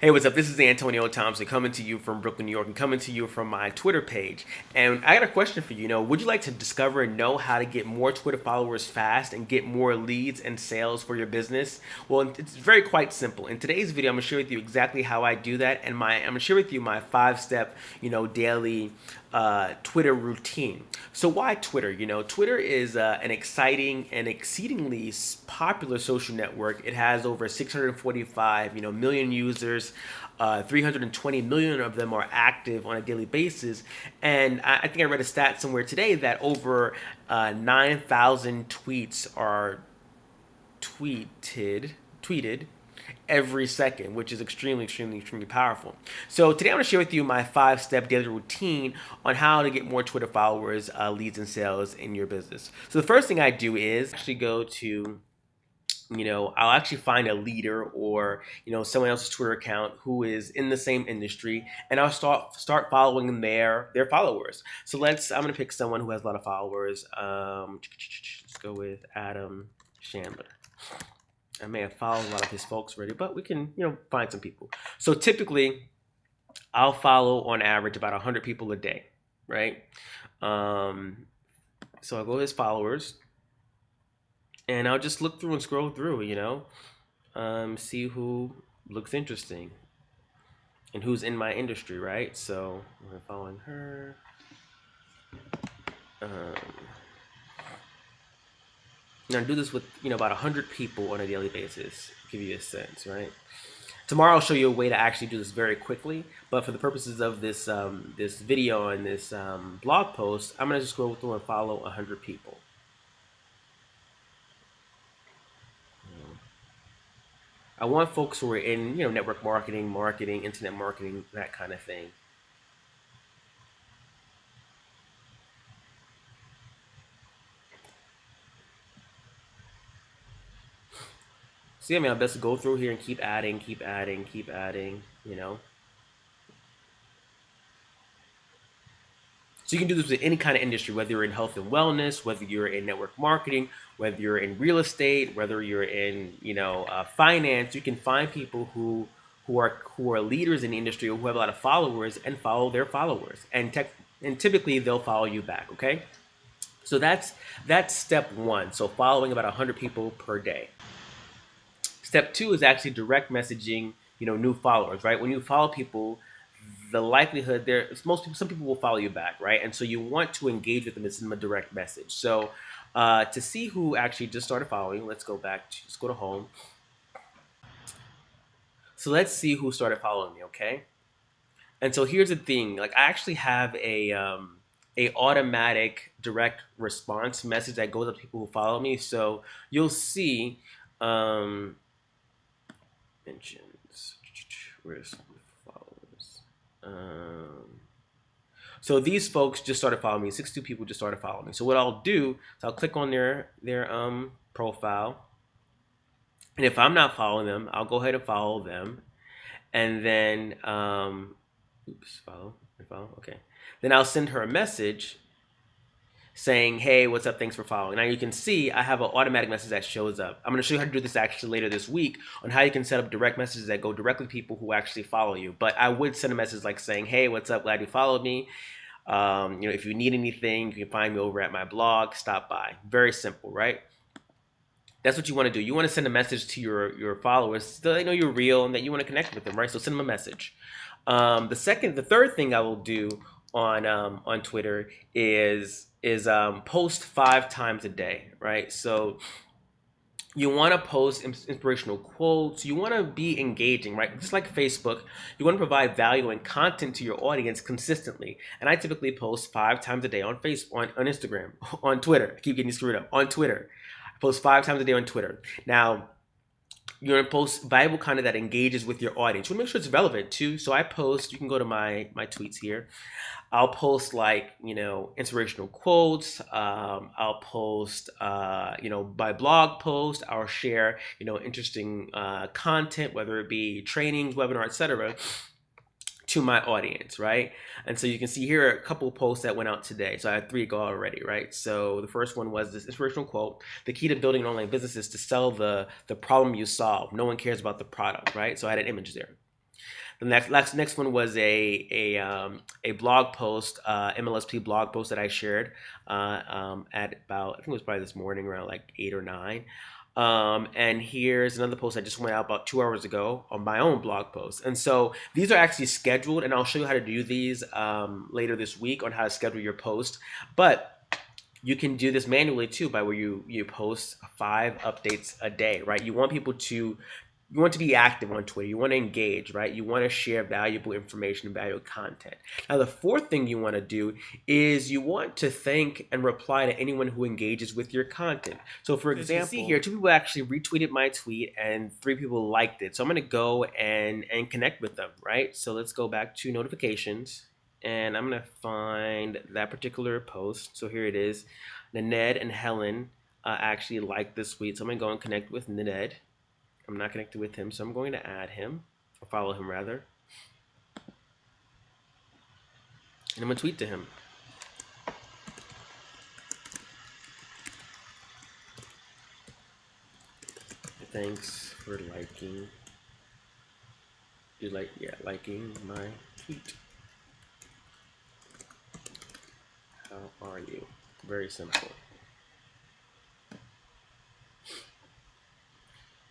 Hey, what's up? This is Antonio Thompson coming to you from Brooklyn, New York, and coming to you from my Twitter page. And I got a question for you. Would you like to discover and know how to get more Twitter followers fast and get more leads and sales for your business? Well, it's very quite simple. In today's video, I'm gonna share with you exactly how I do that, and I'm gonna share with you my 5-step, daily Twitter routine. So why Twitter? Twitter is an exciting and exceedingly popular social network. It has over 645, million users. 320 million of them are active on a daily basis, and I think I read a stat somewhere today that over 9,000 tweets are tweeted every second, which is extremely powerful. So today I'm going to share with you my 5-step daily routine on how to get more Twitter followers, leads, and sales in your business. So the first thing I do is actually go to I'll actually find a leader or someone else's Twitter account who is in the same industry, and I'll start following their followers. So I'm gonna pick someone who has a lot of followers. Let's go with Adam Chandler. I may have followed a lot of his folks already, but we can find some people. So typically, I'll follow on average about 100 people a day, right? So I'll go to his followers, and I'll just look through and scroll through, see who looks interesting and who's in my industry, right? So we're following her. Now I do this with about 100 people on a daily basis. Give you a sense, right? Tomorrow I'll show you a way to actually do this very quickly, but for the purposes of this this video and this blog post, I'm gonna just scroll through and follow 100 people. I want folks who are in, network marketing, internet marketing, that kind of thing. See, I mean, I'll best go through here and keep adding, So you can do this with any kind of industry, whether you're in health and wellness, whether you're in network marketing, whether you're in real estate, whether you're in finance. You can find people who are leaders in the industry or who have a lot of followers and follow their followers, and typically they'll follow you back. Okay, so that's step one. So following about 100 people per day. Step two is actually direct messaging, new followers, right? When you follow people, the likelihood some people will follow you back, right? And so you want to engage with them and send them a direct message. So to see who actually just started following, let's go to home. So let's see who started following me, okay? And so here's the thing, like I actually have a automatic direct response message that goes up to people who follow me. So you'll see mentions. Where's followers? So these folks just started following me. 62 people just started following me. So what I'll do is I'll click on their profile, and if I'm not following them, I'll go ahead and follow them, and then follow. Okay. Then I'll send her a message saying, hey, what's up? Thanks for following. Now you can see I have an automatic message that shows up. I'm going to show you how to do this actually later this week on how you can set up direct messages that go directly to people who actually follow you. But I would send a message like saying, hey, what's up? Glad you followed me. If you need anything, you can find me over at my blog. Stop by. Very simple, right? That's what you want to do. You want to send a message to your followers so they know you're real and that you want to connect with them, right? So send them a message. The third thing I will do on Twitter is post 5 times a day, right? So you want to post inspirational quotes. You want to be engaging, right? Just like Facebook, you want to provide value and content to your audience consistently. And I typically post 5 times a day on Facebook, on Instagram, on Twitter. I keep getting screwed up. On Twitter, I post 5 times a day on Twitter. Now, you're gonna post valuable content that engages with your audience. You wanna make sure it's relevant too. So I post. You can go to my tweets here. I'll post like inspirational quotes. I'll post by blog post. I'll share interesting content, whether it be trainings, webinar, etc., to my audience, right? And so you can see here a couple of posts that went out today. So I had 3 go already, right? So the first one was this inspirational quote: the key to building an online business is to sell the problem you solve. No one cares about the product, right? So I had an image there. The next one was a blog post, MLSP blog post that I shared at about, I think it was probably this morning around like 8 or 9. And here's another post I just went out about 2 hours ago on my own blog post. And so these are actually scheduled, and I'll show you how to do these later this week on how to schedule your post. But you can do this manually too, by where you post 5 updates a day, right? You want to be active on Twitter. You want to engage, right? You want to share valuable information and valuable content. Now, the fourth thing you want to do is you want to thank and reply to anyone who engages with your content. So, for example, see here, 2 people actually retweeted my tweet and 3 people liked it. So I'm going to go and connect with them, right? So let's go back to notifications, and I'm going to find that particular post. So here it is. Ned and Helen actually liked this tweet. So I'm going to go and connect with Ned. I'm not connected with him, so I'm going to add him, or follow him rather. And I'm going to tweet to him. Thanks for liking. Liking my tweet. How are you? Very simple.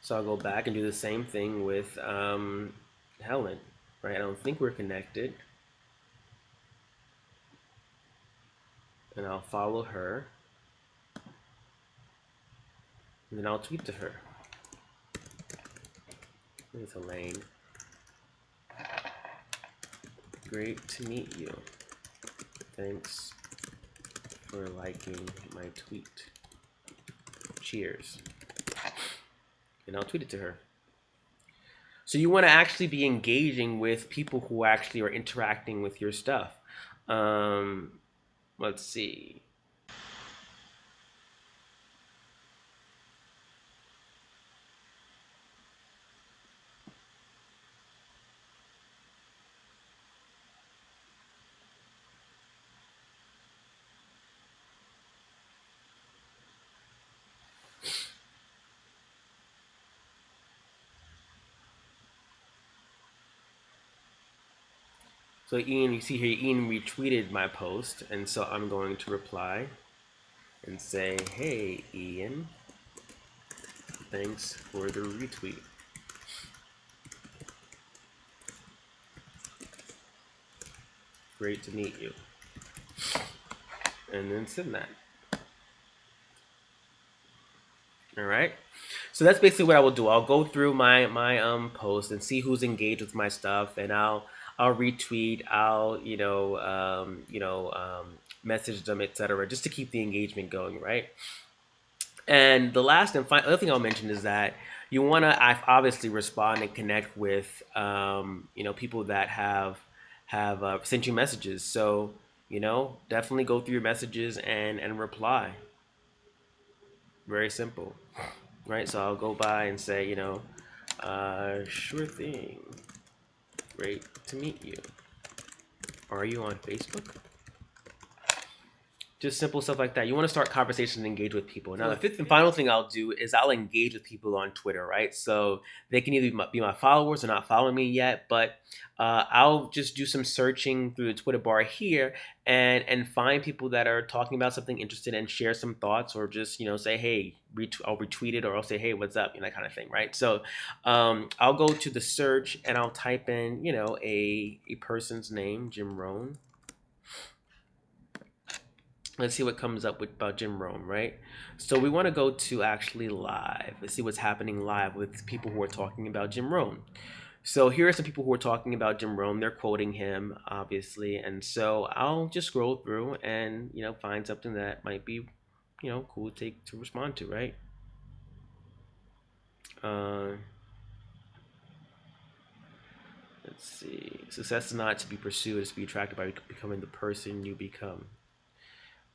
So I'll go back and do the same thing with Helen, right? I don't think we're connected. And I'll follow her. And then I'll tweet to her. It's Elaine. Great to meet you. Thanks for liking my tweet. Cheers. And I'll tweet it to her. So you want to actually be engaging with people who actually are interacting with your stuff. Let's see. So Ian, you see here, Ian retweeted my post, and so I'm going to reply and say, hey, Ian, thanks for the retweet. Great to meet you. And then send that. All right. So that's basically what I will do. I'll go through my post and see who's engaged with my stuff, and I'll retweet. I'll message them, etc., just to keep the engagement going, right? And the last and final other thing I'll mention is that you want to obviously respond and connect with people that have sent you messages. So definitely go through your messages and reply. Very simple, right? So I'll go by and say, sure thing. Great to meet you. Are you on Facebook? Just simple stuff like that. You want to start conversations and engage with people. Now, the fifth and final thing I'll do is I'll engage with people on Twitter, right? So they can either be my followers or not following me yet, but I'll just do some searching through the Twitter bar here and find people that are talking about something interesting and share some thoughts, or just say, hey, I'll retweet it, or I'll say, hey, what's up, that kind of thing, right? So I'll go to the search and I'll type in a person's name, Jim Rohn. Let's see what comes up with about Jim Rohn, right? So we want to go to actually live. Let's see what's happening live with people who are talking about Jim Rohn. So here are some people who are talking about Jim Rohn. They're quoting him, obviously. And so I'll just scroll through and, find something that might be, cool to respond to, right? Let's see. Success is not to be pursued, it's to be attracted by becoming the person you become.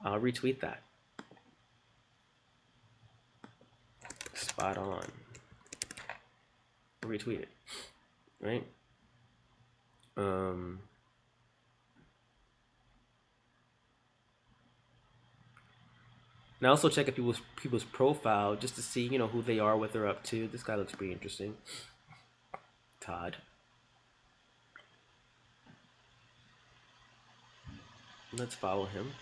I'll retweet that. Spot on. Retweet it. Right? And I also check out people's profile just to see, who they are, what they're up to. This guy looks pretty interesting. Todd. Let's follow him.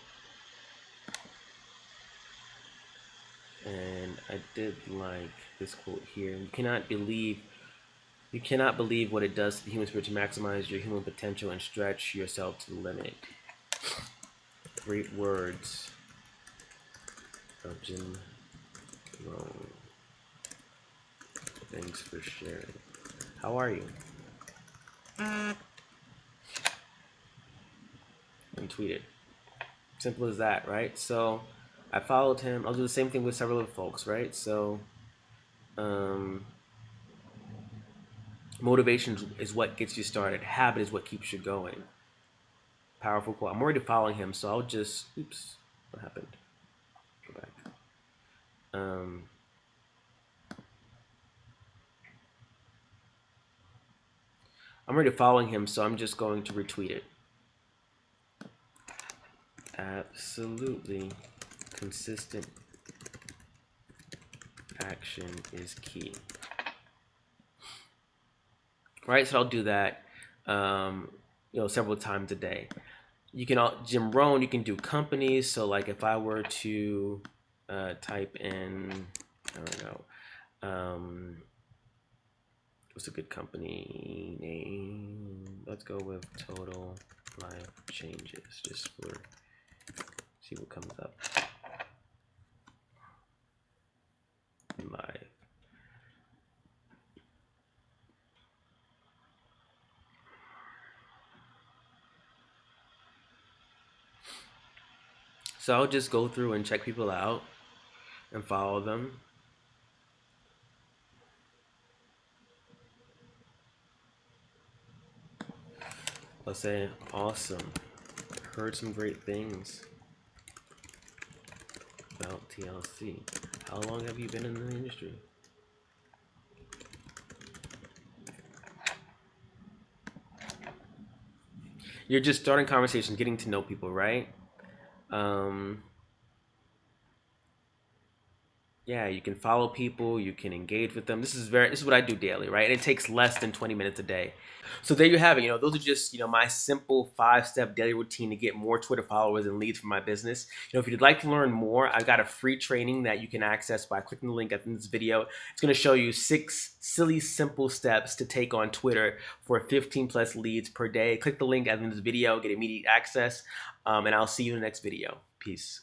And I did like this quote here. You cannot believe what it does to the human spirit to maximize your human potential and stretch yourself to the limit. Great words of Jim Rohn. Thanks for sharing. How are you? And tweet it. Simple as that, right? So I followed him. I'll do the same thing with several other folks, right? So um, motivation is what gets you started. Habit is what keeps you going. Powerful quote. I'm already following him, so I'll just. Oops, what happened? Go back. Um, I'm already following him, so I'm just going to retweet it. Absolutely, consistent action is key. Right, so I'll do that. Several times a day. You can Jim Rohn. You can do companies. So like if I were to type in, I don't know, what's a good company name? Let's go with Total Life Changes, just for see what comes up. Live. So I'll just go through and check people out and follow them. I'll say, awesome. Heard some great things about TLC. How long have you been in the industry? You're just starting conversations, getting to know people, right? Um, yeah, you can follow people, you can engage with them. This is what I do daily, right? And it takes less than 20 minutes a day. So there you have it. Those are just, my simple 5-step daily routine to get more Twitter followers and leads for my business. If you'd like to learn more, I've got a free training that you can access by clicking the link at the end of this video. It's going to show you 6 silly, simple steps to take on Twitter for 15 plus leads per day. Click the link at the end of this video, get immediate access, and I'll see you in the next video. Peace.